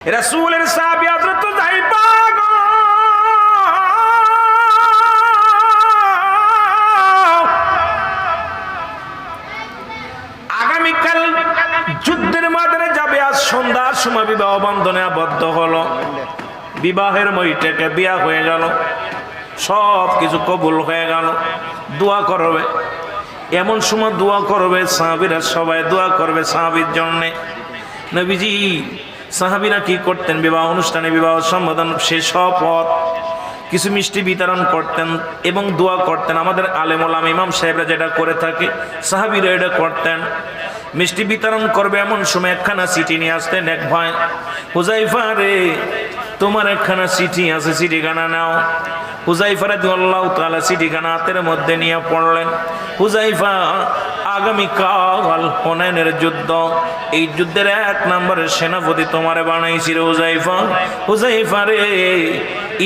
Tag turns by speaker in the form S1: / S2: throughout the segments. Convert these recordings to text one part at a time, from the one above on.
S1: রাসূলের সাহাবী হযরত যায়েফা আগামীকাল যুদ্ধের ময়দানে যাবে। আজ সন্ধ্যার সময় বিবাহ বন্ধনে আবদ্ধ হলো, বিবাহের মইটাকে বিয়া হয়ে গেল, সব কিছু কবুল হয়ে গেল। দোয়া করবে, এমন সময় দোয়া করবে সাহাবীরা, সবাই দোয়া করবে সাহাবীর জন্য। নবীজি সাহাবীরা কি করতেন, বিবাহ অনুষ্ঠানে বিবাহ সম্বোধন শেষ হওয়ার পর কিছু মিষ্টি বিতরণ করতেন এবং দোয়া করতেন। আমাদের আলেম ওলামা ইমাম সাহেবরা যেটা করে থাকে, সাহাবীরা এটা করতেন। মিষ্টি বিতরণ করবে এমন সময় একখানা চিঠি নিয়ে আসতেন। এক ভাই, হুযায়ফা রে, তোমার একখানা চিঠি আছে, চিঠিখানা নাও। হুযায়ফা রাদিয়াল্লাহু তাআলা চিঠিখানা হাতের মধ্যে নিয়ে পড়লেন। হুযায়ফা, আগামীকাল হুনাইনের যুদ্ধ, এই যুদ্ধের 1 নম্বরের সেনাপতি তোমারে বানাইছি রে হুযায়ফা। হুযায়ফা রে,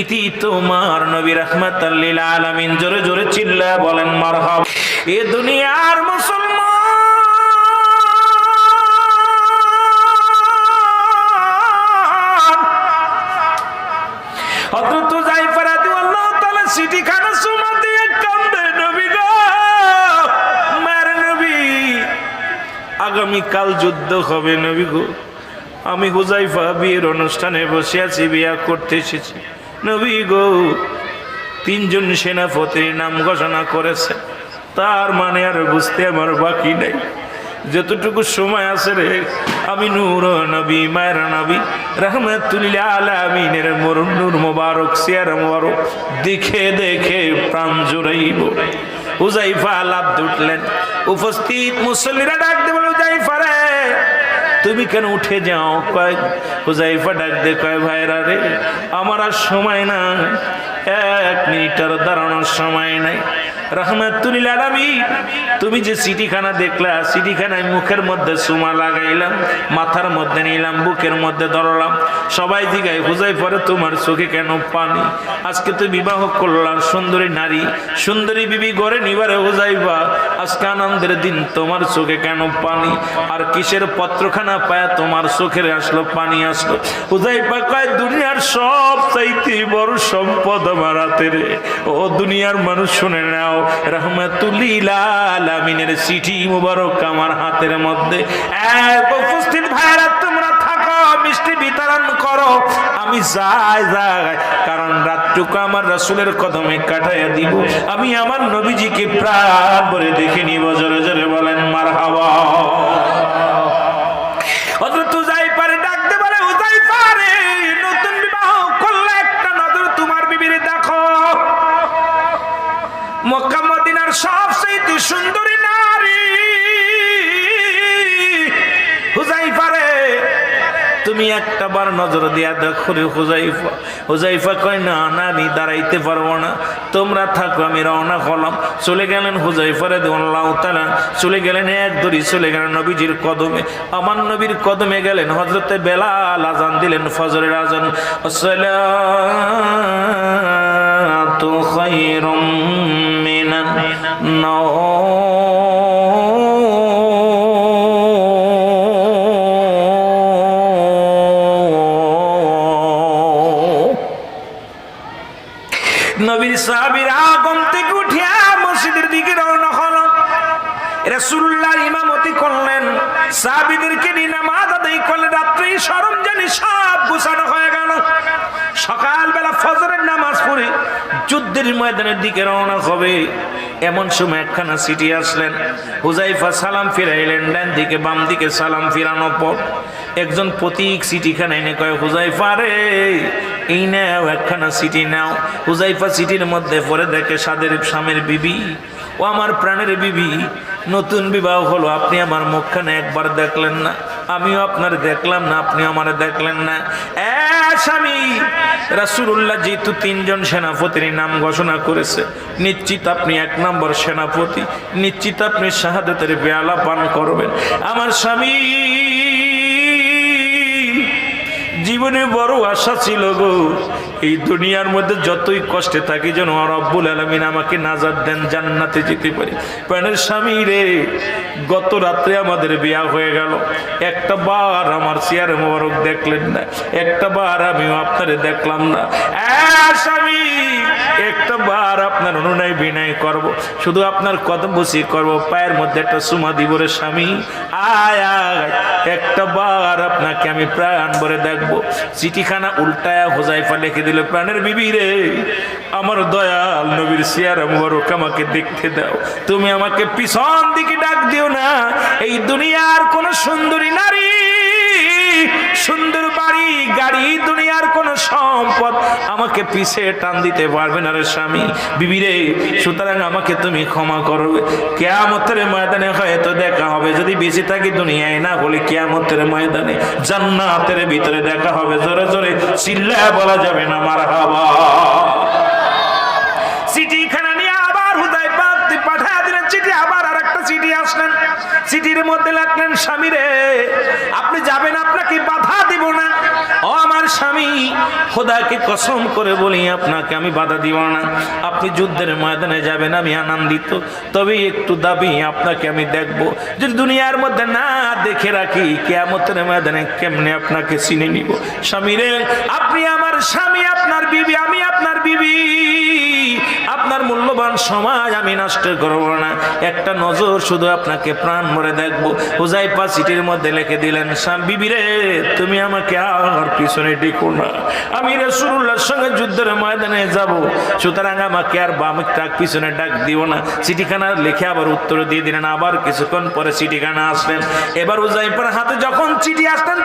S1: ইতি তোমার নবী রাহমাতাল লিল আলামিন। জোরে জোরে চিল্লায় বলেন মারহাবা। এ দুনিয়ার মুসলমান হযরত যায়েফা রাদিয়াল্লাহু তাআলা চিঠিখানা সুমা দিয়ে কান্দে, নবী গো, মার নবী, আগামীকাল যুদ্ধ হবে নবী গো। আমি হুযায়ফা বিয়ের অনুষ্ঠানে বসে আছি, বিয়া করতে এসেছি নবী গো। 3 জন সেনাপতির নাম ঘোষণা করেছে, তার মানে আর বুঝতে আমার বাকি নাই। যতটুকু সময় আছে রে, আমি নূর নবী, মায়ের নবী রাহমাতুল লিল আলামিনের নূর মোবারক, সিয়ার মোবারক দেখে দেখে প্রাণ জুড়াইব। হুযায়ফা লাফ উঠলেন। উপস্থিত মুসল্লিরা ডাক দিয়ে বলে, হুযায়ফা রে, তুমি কেন উঠে যাও? কয়, হুযায়ফা ডাক দিয়ে কয়, ভাইরা রে, আমার আর সময় না, 1 মিনিট আর দাঁড়ানোর সময় নাই। রাহমাতুল লিল আলামিন, তুমি যে চিঠিখানা দেখলা, চিঠিখানায় মুখের মধ্যে চুমা লাগাইলাম, মাথার মধ্যে নিলাম, বুকের মধ্যে ধরলাম। সবাই জিগায়, হুযায়ফা রে, তোমার চোখে কেন পানি? আজকে তো বিবাহ করলাম, সুন্দরী নারী, সুন্দরী বিবি ঘরে নিবারে হুযায়ফা, আজকে আনন্দের দিন, তোমার চোখে কেন পানি? আর কিসের পত্রখানা পায়া তোমার চোখের আসলো পানি আসলো? হুযায়ফা কয়, দুনিয়ার সব চাইতে বড় সম্পদ আমার হাতে রে। ও দুনিয়ার মানুষ শুনে নাও, রাহমাতুল লিল আলামিনের চিঠি মুবারক আমার হাতের মধ্যে। উপস্থিত ভাইরা, তোমরা থাকো, মিষ্টি বিতরণ করো, আমি যাই, কারণ রাতটুকু আমার রাসূলের কদমে কাটাইয়া দিব। আমি আমার নবীজিকে প্রাণ ভরে দেখে নিব। জোরে জোরে বলেন মারহাবা। হযরত যায়েফা রে ডাক দে বলে, হুযায়ফা রে, নতুন বিবাহ করলে একটা নজর তোমার বিবিরে দেখো। মক্কা মদিনার সবচেয়ে সুন্দরী নারী হুযায়ফা রে, তুমি একটা বার নজর দিয়া দেখো রে হুযায়ফা। হুযায়ফা কয়, না না, আমি দাঁড়াইতে পারবো না, তোমরা থাকো, আমি রওনা হলাম। চলে গেলেন হুযায়ফা রাদিয়াল্লাহু তাআলা, চলে গেলেন এক দড়ি, চলে গেলেন নবীজির কদমে। আমার নবীর কদমে গেলেন। হযরতে বেলাল আযান দিলেন, ফজরের আযান। আসসালাতু খায়রুম মিনান নাওম। নবীর সাহাবীরা ঘুম থেকে উঠিয়া মসজিদের দিকে রওনা হলো। রাসূলুল্লাহ ইমামতি করলেন, সাহাবীদেরকে নিয়ে নামাজ আদায় করলেন। রাত্রি সরঞ্জানি সব গোছানো হয়ে গেল। সকালবেলা ফজরের নামাজ পড়ে যুদ্ধের ময়দানের দিকে রওনা হবে। এমন সময় একখানা চিঠি আসলেন। হুযায়ফা সালাম ফিরাইলেন, ডান দিকে বাম দিকে সালাম ফিরানোর পর একজন পথিক চিঠিখানা এনে কয়, হুযায়ফা রে, এই নাও একখানা চিঠি নাও। হুযায়ফা চিঠির মধ্যে পড়ে দেখে, সাদের স্বামীর বিবি, ও আমার প্রাণের বিবি, নতুন বিবাহ হলো, আপনি আমার মুখখানে একবার দেখলেন না, আমিও আপনার দেখলাম না, আপনি আমার দেখলেন না। স্বামী, রাসূলুল্লাহ যেহেতু 3 জন সেনাপতির নাম ঘোষণা করেছে, নিশ্চিত আপনি 1 নম্বর সেনাপতি, নিশ্চিত আপনি শাহাদাতের পেয়ালা পান করবেন। আমার স্বামী, জীবনে বড় আশা ছিল গো, এই দুনিয়ার মধ্যে যতই কষ্টে থাকি যেন রব্বুল আলামিন আমাকে নাজাত দেন, জান্নাতে যেতে পারি। প্রাণের স্বামী রে, গত রাত্রে আমাদের বিয়া হয়ে গেল, একটা বার আমার চেয়ারে মোবারক দেখলেন না, একটা বার আমিও আপনারে দেখলাম না। স্বামী, একটা বার আপনার অনুনয় বিনয় করব, শুধু আপনার কদম বসি করব, পায়ের মধ্যে একটা সুমা দিব রে স্বামী, আয় আয়, একটা বার আপনাকে আমি প্রাণ ভরে দেখবো। চিঠিখানা উল্টায়া হুযায়ফা লিখে দিল, প্রাণের বিবি রে, আমার দয়াল নবীর চেহারা মোবারক আমাকে দেখতে দাও, তুমি আমাকে পিছন দিকে ডাক দিও না। এই দুনিয়ার কোন সুন্দরী নারী, সুন্দর বাড়ি গাড়ি, দুনিয়ার কোন সম্পদ আমাকে পিছে টান দিতে পারবে না রে স্বামী, বিবি রে। সুতরাং আমাকে তুমি ক্ষমা করবে, কিয়ামতের ময়দানে হয়তো দেখা হবে, যদি বেঁচে থাকি দুনিয়ায়, না বলে কিয়ামতের ময়দানে জান্নাতের ভিতরে দেখা হবে। জোরে জোরে চিল্লায় বলা যাবে না মারহাবা। চিঠিখানা নিয়ে আবার হুযায়ফা পাঠায় দিলেন চিঠি, আবার আরেকটা চিঠি আসলেন, চিঠির মধ্যে লিখলেন, স্বামী রে, আপনি যাবেন, আপনাকে বাধা দিব না। ও আমার স্বামী, খোদাকে কসম করে বলি আপনাকে আমি বাধা দিব না। আপনি যুদ্ধের ময়দানে যাবেন, আমি আনন্দিত, তবে একটু দাবি, আপনাকে আমি দেখব। যদি দুনিয়ার মধ্যে না দেখে রাখি, কিয়ামতের ময়দানে কেমনে আপনাকে চিনে নিব। স্বামী রে, আপনি আমার স্বামী, আপনার বিবি, আমি আপনার বিবি, আপনার মূল্যবান সময় আমি নষ্ট করব না, একটা নজর শুধু আপনাকে প্রাণ ভরে দেখবো। হুযায়ফা চিঠির মধ্যে লিখে দিলেন, বিবি রে, তুমি আমাকে আর পিছনে ডেকো না, আমি রাসূলুল্লাহর সঙ্গে যুদ্ধের ময়দানে যাব, সুতরাং আমাকে আর বামে ডাক পিছনে ডাক দিও না। চিঠিখানা লিখে আবার উত্তর দিয়ে দিলেন। আবার কিছুক্ষণ পরে চিঠিখানা আসলেন, এবার হুযায়ফার হাতে যখন চিঠি আসলেন,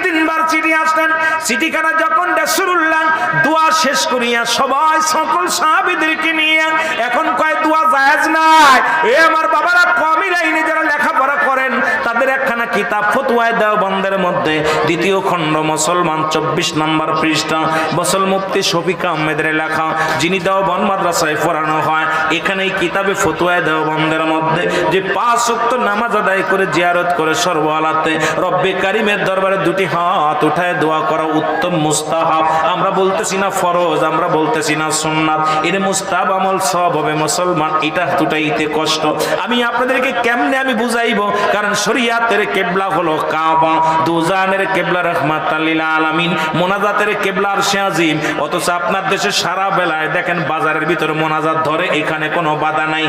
S1: তিনবার চিঠি আসলেন। চিঠিখানা যখন রাসূলুল্লাহ দোয়া শেষ করিয়া সবাই সকল সাহাবীদেরকে নিয়ে, এখন কয় দোয়া জায়েজ নাই, এ আমার বাবারা কমই লাইনে যারা লেখাপড়া করেন তাদের একখানা কিতাব ফতোয়ায়ে দেওবন্দের মধ্যে দ্বিতীয় খণ্ড মুসলমান 24 নম্বর পৃষ্ঠা, বসল মুফতি শফিক আহমেদের লেখা, যিনি দেওবন্দ মাদ্রাসায় পড়ানো হয়, এখানে এই কিতাবে ফতোয়ায়ে দেওবন্দের মধ্যে যে 5 ওয়াক্ত নামাজ আদায় করে জিয়ারত করে সর্বহালাতে রব্বে কারিমের দরবারে দুটি হাত উঠায় দোয়া করা উত্তম মুস্তাহাব। আমরা বলতেছি না ফরজ, আমরা বলতেছি না সুন্নাত, এর মুস্তাহাব আমল সব হবে মুসলমান, এটা দুটাইতে কষ্ট। আমি আপনাদেরকে কেমনে আমি বুঝাইবো, কারণ শরীয়তের কিবলা হলো কাবা, দুজানের কিবলা রাহমাতাল লিল আলামিন, মুনাজাতের কিবলা আরশে আজিম। অথচ আপনার দেশে সারা বেলায় দেখেন বাজারের ভিতরে মুনাজাত ধরে, এখানে কোনো বাধা নাই,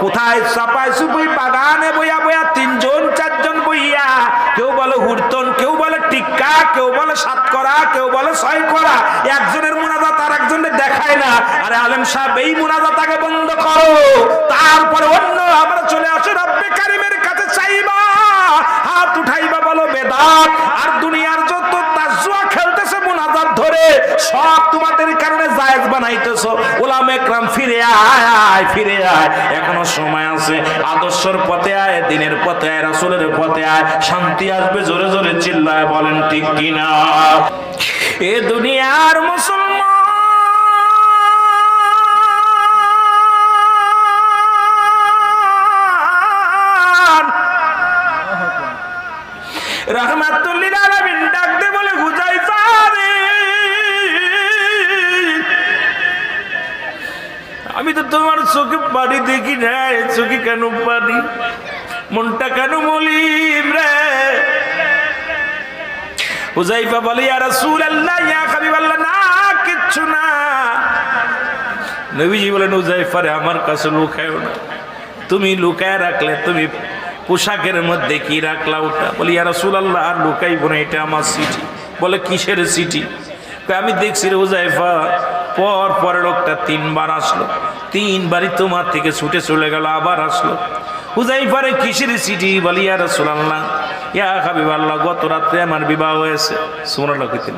S1: কোথায় চাপায় চুপুই বাগানে বইয়া বইয়া 3 জন 4 জন বইয়া, কেউ বলে হুরতন, কেউ বলে টিক্কা, কেউ বলে 7 করা, কেউ বলে 6 করা, একজনের মুনাজাত আর একজনের দেখায় না। আরে আলেম সাহেব, এই মুনাজাত আগে বন্ধ করো, তারপরে অন্য আমরা চলে আসো রব্বে কারিমের কাছে চাইবা, হাত উঠাইবা, বলো বেদাত। আর দুনিয়ার যত তাজুয়া খেলতেছে মুনাজাত ধরে, সব তোমাদের কারণে জায়েজ বানাইতেছো। উলামা একরাম ফিরে আয়, ফিরে আয়, এখনো সময় আছে, আদর্শের পথে আয়, দিনের পথে আয়, রাসূলের পথে আয়, শান্তি আসবে। জোরে জোরে চিল্লায় বলেন ঠিক কিনা? এ দুনিয়ার মুসলমান রাহমাতুল লিল আলামিন ডাক দে বলে, হুযায়ফা রে, আমি তো তোমার চোখে পানি দেখি নাই, চোখে কেন পানি, মনটা কেন মলিন রে? হুযায়ফা বলে, ইয়া রাসূলুল্লাহ, ইয়া হাবিবাল্লাহ, না কিচ্ছু না। নবীজি বলেন, হুযায়ফা রে, আমার কাছে লুকায়ও না, তুমি লুকায় রাখলে তুমি পোশাকের মধ্যে কি রাখলা ওটা? বলি, ইয়া রাসূলুল্লাহ, আর লুকাইব না, এটা আমার চিঠি। বলে, কিসের চিঠি? আমি দেখছি রে হুযায়ফা, পরে লোকটা 3 বার আসলো, 3 বারই তোমার থেকে ছুটে চলে গেল, আবার আসলো। হুযায়ফা রে, কিসের চিঠি? বলি, ইয়া রাসূলুল্লাহ, ইয়া হাবিবাল্লাহ, গত রাত্রে আমার বিবাহ হয়েছে। সুবহানাল্লাহ কইতেন,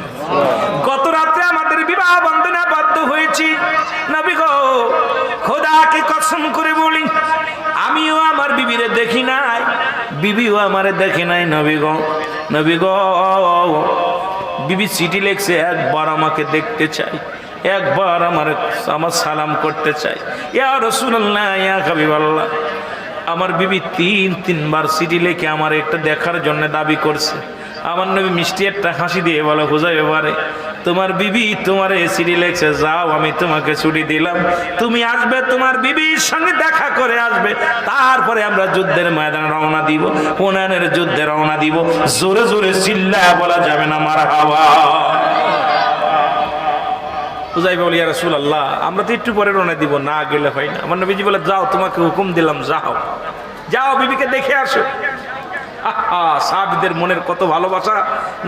S1: গত রাত্রে আমাদের বিবাহ বন্ধনে আবদ্ধ হয়েছি। নবী গো, খোদাকে কসম করে বলি, আমিও আমার বিবিরে দেখি নাই, বিবিও আমারে দেখি নাই। নবী গো, নবী গো, বিবি চিঠি লিখছে, একবার আমাকে দেখতে চাই, একবার আমার সালাম করতে চাই। ইয়া রাসূলুল্লাহ, ইয়া হাবিবাল্লাহ, আমার বিবি 3 বার চিঠি লিখে আমার একটা দেখার জন্য দাবি করছে। আমার নবী মিষ্টি একটা হাসি দিয়ে বলো হুযায়ফারে, তোমার বিবি তোমার চিঠি লেখছে, যাও আমি তোমাকে ছুটি দিলাম, তুমি আসবে, তোমার বিবির সঙ্গে দেখা করে আসবে, তারপরে আমরা যুদ্ধের ময়দানে রওনা দিব, হুনাইনের যুদ্ধে রওনা দিব। জোরে জোরে চিল্লায়া বলা যাবে না মারহাবা। হুযায়ফা বলে, ইয়া রাসূলুল্লাহ আমরা তো একটু পরে রওনা দিব, না গেলে হয় না। আমার নবীজি বলে, যাও তোমাকে হুকুম দিলাম, যাও যাও বিবিকে দেখে আসো। আহা, সাহাবীদের মনের কত ভালোবাসা,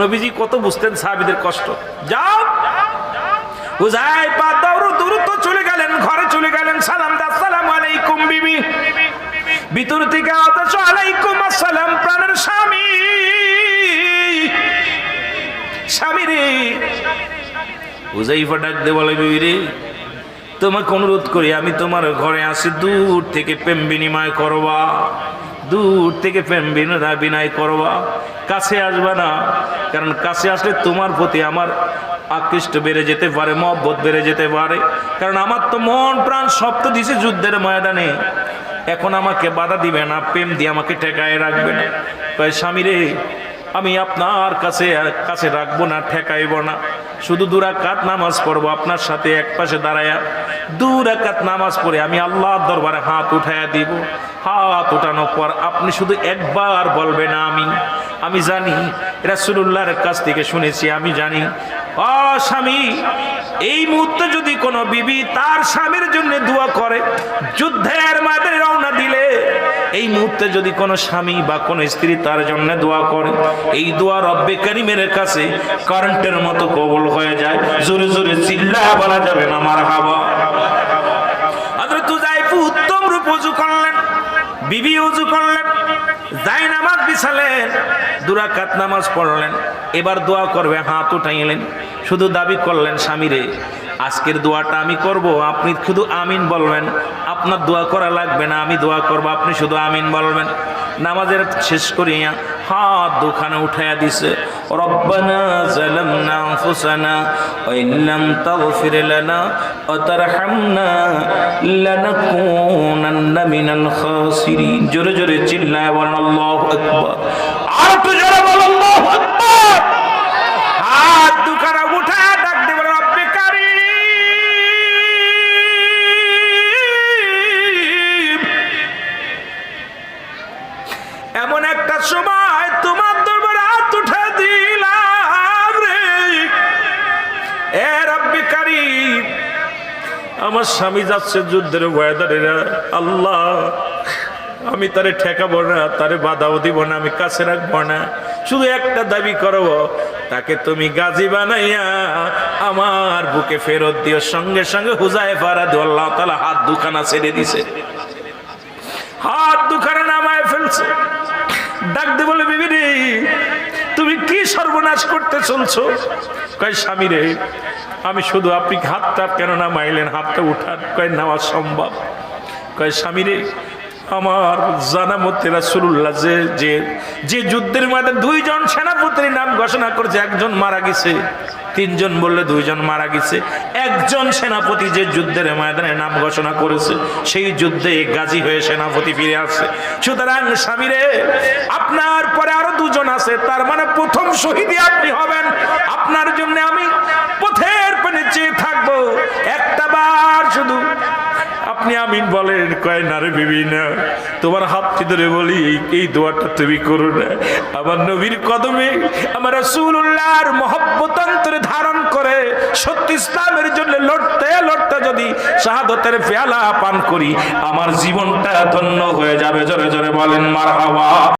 S1: নবীজি কত বুঝতেন সাহাবীদের কষ্ট। যাও। হুযায়ফা দ্রুত চলে গেলেন, ঘরে চলে গেলেন, সালাম দা, আসসালামু আলাইকুম বিবি। ভিতর থেকে আওয়াজ, আলাইকুম আসসালাম, প্রাণের স্বামী। স্বামী রে। হুযায়ফা ডাক দিয়ে বলে, বিবি রে, তোমাকে অনুরোধ করি, আমি তোমার ঘরে আসি, দূর থেকে প্রেম বিনিময় করবা, দূর থেকে প্রেম বিনয় করবা, কাছে আসবা না, কারণ কাছে আসলে তোমার প্রতি আমার আকৃষ্ট বেড়ে যেতে পারে, মহব্বত বেড়ে যেতে পারে, কারণ আমার তো মন প্রাণ সব তো দিছে যুদ্ধের ময়দানে, এখন আমাকে বাধা দিবে না, প্রেম দিয়ে আমাকে ঠেকায় রাখবে না। কয়, স্বামী রে, আমি আপনার কাছে রাখবো না, ঠেকাইব না, শুধু 2 রাকাত নামাজ পড়বো আপনার সাথে এক পাশে দাঁড়ায়া, 2 রাকাত নামাজ পড়ে আমি আল্লাহর দরবারে হাত উঠাইয়া দিব। হাত উঠানোর পর আপনি শুধু একবার বলবেন আমিন। আমি জানি রাসূলুল্লাহর কাছ থেকে শুনেছি, আমি জানি ও স্বামী, এই মুহূর্তে যদি কোনো বিবি তার স্বামীর জন্য দোয়া করে, যুদ্ধের ময়দানে রওনা দিলে এই মুহূর্তে যদি কোনো স্বামী বা কোনো স্ত্রী তার জন্য দোয়া করে, এই দোয়া রব্বে কারীমের কাছে কারেন্টের মতো কবুল হয়ে যায়। জোরে জোরে চিল্লায়া বলা যাবে না মারহাবা। হযরত হুযায়ফা উত্তম রূপ ওযু করলেন, বিবি ওযু করলেন, যাই নামাজ বিছালেন, 2 রাকাত নামাজ পড়লেন, এবার দোয়া করবে, হাত উঠাইলেন, শুধু দাবি করলেন, স্বামী রে, আজকের দোয়াটা আমি করব, আপনি শুধু আমিন বলবেন, আপনার দোয়া করা লাগবে না, আমি দোয়া করব, আপনি শুধু আমিন বলবেন। নামাজের শেষ করিয়া হাত দুখানে উঠাইয়া দিছে, রব্বানা যালামনা আনফুসানা ওয়া ইল্লাম তাগফির লানা ওয়া তারহামনা লানাকুনান্না মিনাল খাসিরিন। জোরে জোরে চিল্লায়া বলেন আল্লাহু আকবার। আর একটু জোরে বলেন আল্লাহু আকবার। হাত দুখানে উঠায়া ডাক দিয়ে বলেন, রব্বে কারীম, এমন একটা সময় তোমার দরবারে হাত উঠে দিলাম রে, এ রব্বে কারীম, আমার স্বামী যাচ্ছে যুদ্ধের ময়দানে, আল্লাহ আমি তারে ঠেকাবো না, তারে বাধাও দিব না, আমি কাছে রাখবো না, শুধু একটা দাবি করব, তাকে তুমি গাজী বানাইয়া আমার বুকে ফেরত দিও। সঙ্গে সঙ্গে হুযায়ফা রাদিয়াল্লাহু তাআলা হাত দুখানা ছেড়ে দিছে, হাত দুখানা নামায় ফেলছে, ডাক দিয়ে বলে, বিবি রে, তুমি কি সর্বনাশ করতে চলছো? কয়, স্বামী রে, আমি শুধু, আপনি হাতটা কেন নামাইলেন, হাতটা উঠান। কয়, নেওয়া সম্ভব। কয়, স্বামী রে, আমার জানা মতে রাসূলুল্লাহ যে যুদ্ধের ময়দানে 2 জন সেনাপতির নাম ঘোষণা করেছে, 1 জন মারা গেছে, 3 জন বললে 2 জন মারা গেছে, 1 জন সেনাপতি যে যুদ্ধের ময়দানে নাম ঘোষণা করেছে, সেই যুদ্ধে গাজী হয়ে সেনাপতি ফিরে আসছে। সুতরাং স্বামী রে, আপনার পরে আরো 2 জন আছে, তার মানে প্রথম শহীদই আপনি হবেন। আপনার জন্য আমি পথের পানে চেয়ে থাকবো, একটা বার শুধু আপনি আমিন বলেন। কয়, না রে বিবি, না, তোমার হাতটি ধরে বলি, এই দোয়াটা তুমি করো না, আমার নবীর কদমে আমার রাসূলুল্লাহর মহব্বত অন্তরে ধারণ করে সত্য ইসলামের জন্য লড়তে লড়তে যদি শাহাদাতের পেয়ালা পান করি, আমার জীবনটা ধন্য হয়ে যাবে। জোরে জোরে বলেন মারহাবা।